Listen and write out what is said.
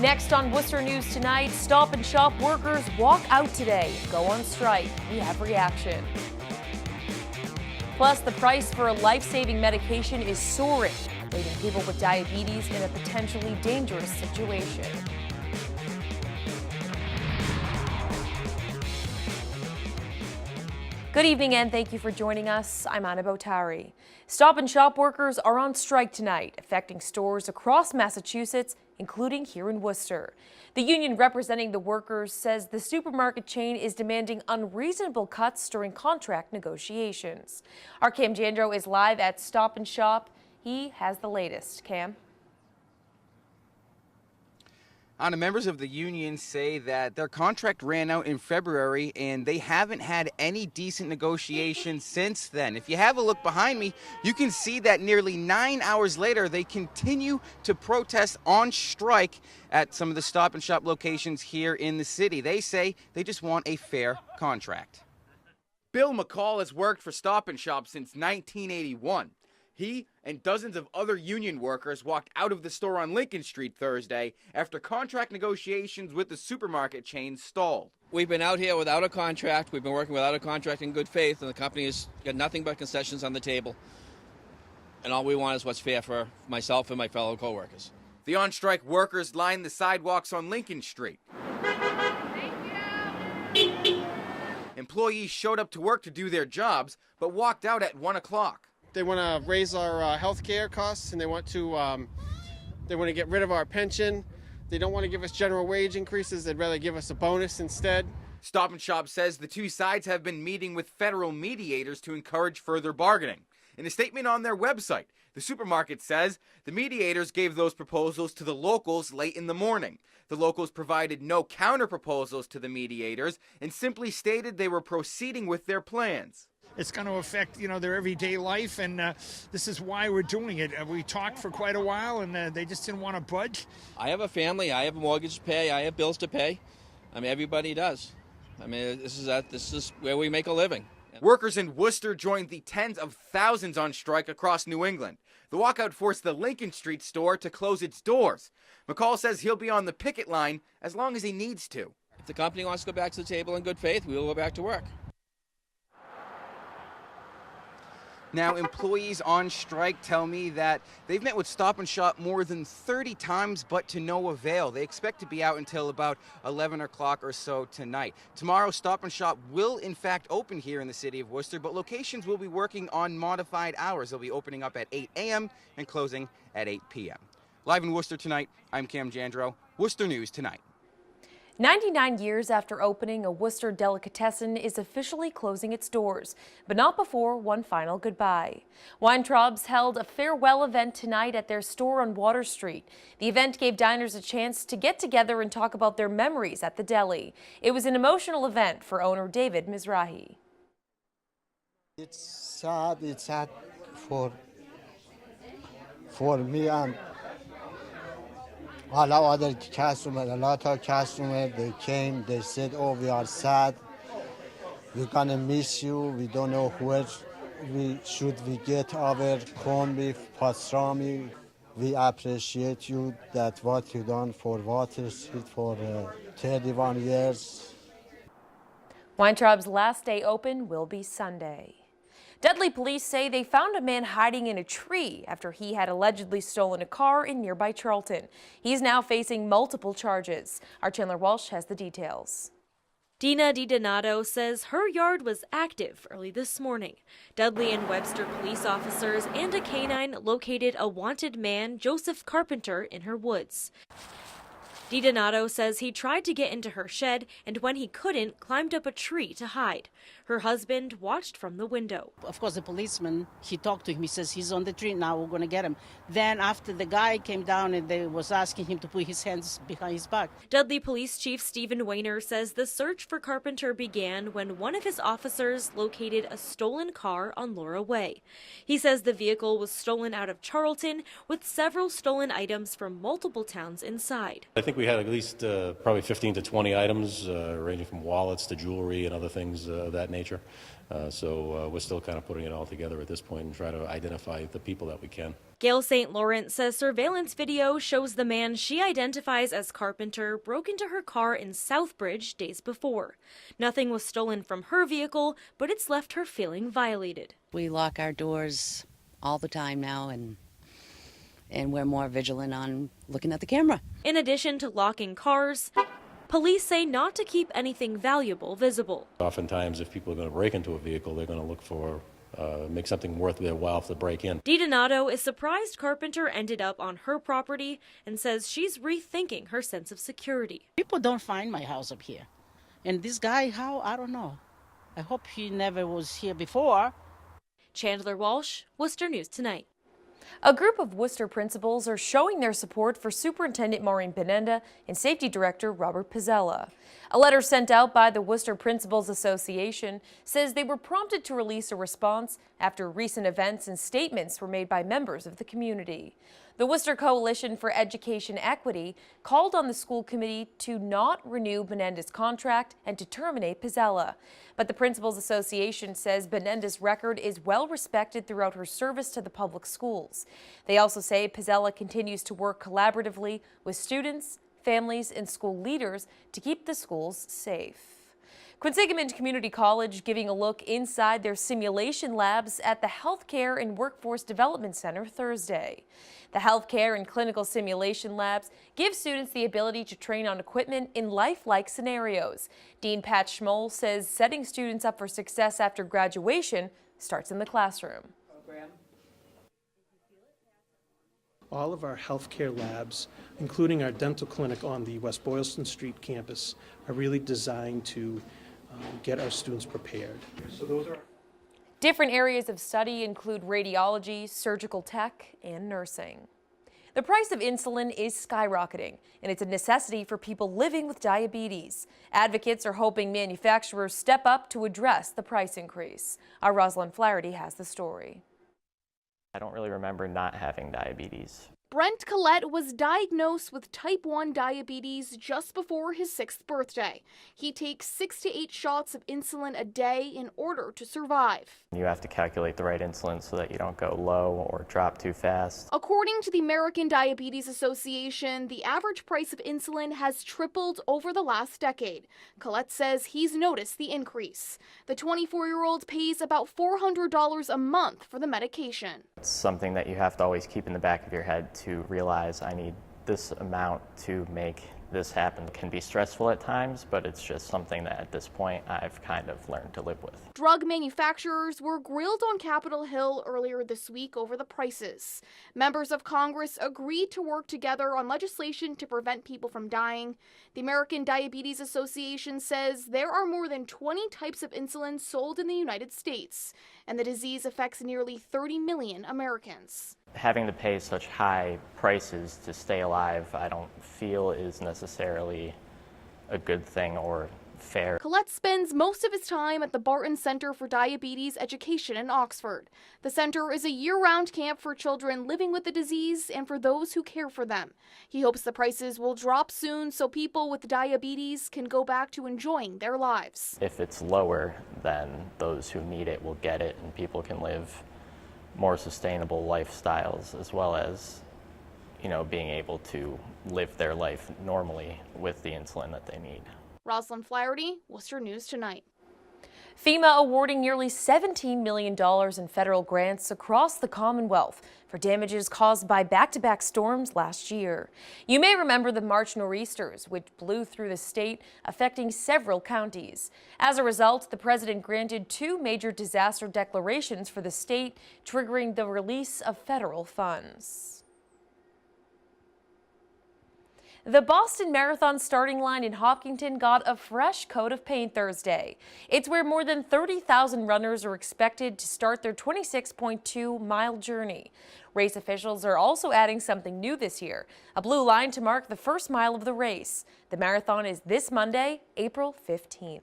Next on Worcester News Tonight, Stop and Shop workers walk out today, go on strike. We have reaction. Plus, the price for a life-saving medication is soaring, leaving people with diabetes in a potentially dangerous situation. Good evening and thank you for joining us. I'm Anna Botari. Stop and Shop workers are on strike tonight, affecting stores across Massachusetts, including here in Worcester. The union representing the workers says the supermarket chain is demanding unreasonable cuts during contract negotiations. Our Cam Jandro is live at Stop and Shop. He has the latest. Cam? Anna, members of the union say that their contract ran out in February and they haven't had any decent negotiations since then. If you have a look behind me, you can see that nearly 9 hours later, they continue to protest on strike at some of the Stop and Shop locations here in the city. They say they just want a fair contract. Bill McCall has worked for Stop and Shop since 1981. He and dozens of other union workers walked out of the store on Lincoln Street Thursday after contract negotiations with the supermarket chain stalled. We've been out here without a contract. We've been working without a contract in good faith, and the company has got nothing but concessions on the table. And all we want is what's fair for myself and my fellow coworkers. The on-strike workers lined the sidewalks on Lincoln Street. Thank you. Employees showed up to work to do their jobs, but walked out at 1 o'clock. They want to raise our health care costs, and they want to get rid of our pension. They don't want to give us general wage increases. They'd rather give us a bonus instead. Stop and Shop says the two sides have been meeting with federal mediators to encourage further bargaining. In a statement on their website, the supermarket says the mediators gave those proposals to the locals late in the morning. The locals provided no counter proposals to the mediators and simply stated they were proceeding with their plans. It's going to affect, their everyday life, and this is why we're doing it. We talked for quite a while, and they just didn't want to budge. I have a family. I have a mortgage to pay. I have bills to pay. Everybody does. This is where we make a living. Workers in Worcester joined the tens of thousands on strike across New England. The walkout forced the Lincoln Street store to close its doors. McCall says he'll be on the picket line as long as he needs to. If the company wants to go back to the table in good faith, we will go back to work. Now, employees on strike tell me that they've met with Stop and Shop more than 30 times, but to no avail. They expect to be out until about 11 o'clock or so tonight. Tomorrow, Stop and Shop will, in fact, open here in the city of Worcester, but locations will be working on modified hours. They'll be opening up at 8 a.m. and closing at 8 p.m. Live in Worcester tonight, I'm Cam Jandro, Worcester News Tonight. 99 years after opening, a Worcester delicatessen is officially closing its doors, but not before one final goodbye. Weintraubs held a farewell event tonight at their store on Water Street. The event gave diners a chance to get together and talk about their memories at the deli. It was an emotional event for owner David Mizrahi. It's sad for me and a lot of other customers, they came, they said, oh, we are sad, we're gonna miss you, we don't know where we get our corned beef, pastrami. We appreciate you, that what you done for Water Street for 31 years. Weintraubs' last day open will be Sunday. Dudley police say they found a man hiding in a tree after he had allegedly stolen a car in nearby Charlton. He's now facing multiple charges. Our Chandler Walsh has the details. Dina DiDonato says her yard was active early this morning. Dudley and Webster police officers and a canine located a wanted man, Joseph Carpenter, in her woods. DiDonato says he tried to get into her shed and when he couldn't, climbed up a tree to hide. Her husband watched from the window. Of course, the policeman, he talked to him. He says, he's on the tree now, we're going to get him. Then after the guy came down and they was asking him to put his hands behind his back. Dudley Police Chief Stephen Weiner says the search for Carpenter began when one of his officers located a stolen car on Laura Way. He says the vehicle was stolen out of Charlton with several stolen items from multiple towns inside. I think think we had at least probably 15 to 20 items, ranging from wallets to jewelry and other things of that nature. So we're still kind of putting it all together at this point and try to identify the people that we can. Gail St. Laurent says surveillance video shows the man she identifies as Carpenter broke into her car in Southbridge days before. Nothing was stolen from her vehicle, but it's left her feeling violated. We lock our doors all the time now, and we're more vigilant on looking at the camera. In addition to locking cars, police say not to keep anything valuable visible. Oftentimes, if people are going to break into a vehicle, they're going to look for make something worth their while to break in. DiDonato is surprised Carpenter ended up on her property and says she's rethinking her sense of security. People don't find my house up here. And this guy, how? I don't know. I hope he never was here before. Chandler Walsh, Worcester News Tonight. A group of Worcester principals are showing their support for Superintendent Maureen Benenda and Safety Director Robert Pizzella. A letter sent out by the Worcester Principals Association says they were prompted to release a response after recent events and statements were made by members of the community. The Worcester Coalition for Education Equity called on the school committee to not renew Benenda's contract and to terminate Pizzella. But the Principals Association says Benenda's record is well respected throughout her service to the public schools. They also say Pizzella continues to work collaboratively with students, families, and school leaders to keep the schools safe. Quinsigamond Community College giving a look inside their simulation labs at the Healthcare and Workforce Development Center Thursday. The healthcare and clinical simulation labs give students the ability to train on equipment in lifelike scenarios. Dean Pat Schmoll says setting students up for success after graduation starts in the classroom. All of our healthcare labs, including our dental clinic on the West Boylston Street campus, are really designed to get our students prepared. So those are different areas of study include radiology, surgical tech, and nursing. The price of insulin is skyrocketing, and it's a necessity for people living with diabetes. Advocates are hoping manufacturers step up to address the price increase. Our Rosalind Flaherty has the story. I don't really remember not having diabetes. Brent Collette was diagnosed with type 1 diabetes just before his 6th birthday. He takes 6 to 8 shots of insulin a day in order to survive. You have to calculate the right insulin so that you don't go low or drop too fast. According to the American Diabetes Association, the average price of insulin has tripled over the last decade. Collette says he's noticed the increase. The 24-year-old pays about $400 a month for the medication. It's something that you have to always keep in the back of your head to realize I need this amount to make this happen. It can be stressful at times, but it's just something that at this point I've kind of learned to live with. Drug manufacturers were grilled on Capitol Hill earlier this week over the prices. Members of Congress agreed to work together on legislation to prevent people from dying. The American Diabetes Association says there are more than 20 types of insulin sold in the United States, and the disease affects nearly 30 million Americans. Having to pay such high prices to stay alive, I don't feel is necessarily a good thing or fair. Collette spends most of his time at the Barton Center for Diabetes Education in Oxford. The center is a year-round camp for children living with the disease and for those who care for them. He hopes the prices will drop soon so people with diabetes can go back to enjoying their lives. If it's lower, then those who need it will get it and people can live more sustainable lifestyles, as well as, being able to live their life normally with the insulin that they need. Rosalind Flaherty, Worcester News Tonight. FEMA awarding nearly $17 million in federal grants across the Commonwealth for damages caused by back-to-back storms last year. You may remember the March nor'easters, which blew through the state, affecting several counties. As a result, the president granted 2 major disaster declarations for the state, triggering the release of federal funds. The Boston Marathon starting line in Hopkinton got a fresh coat of paint Thursday. It's where more than 30,000 runners are expected to start their 26.2-mile journey. Race officials are also adding something new this year, a blue line to mark the first mile of the race. The marathon is this Monday, April 15th.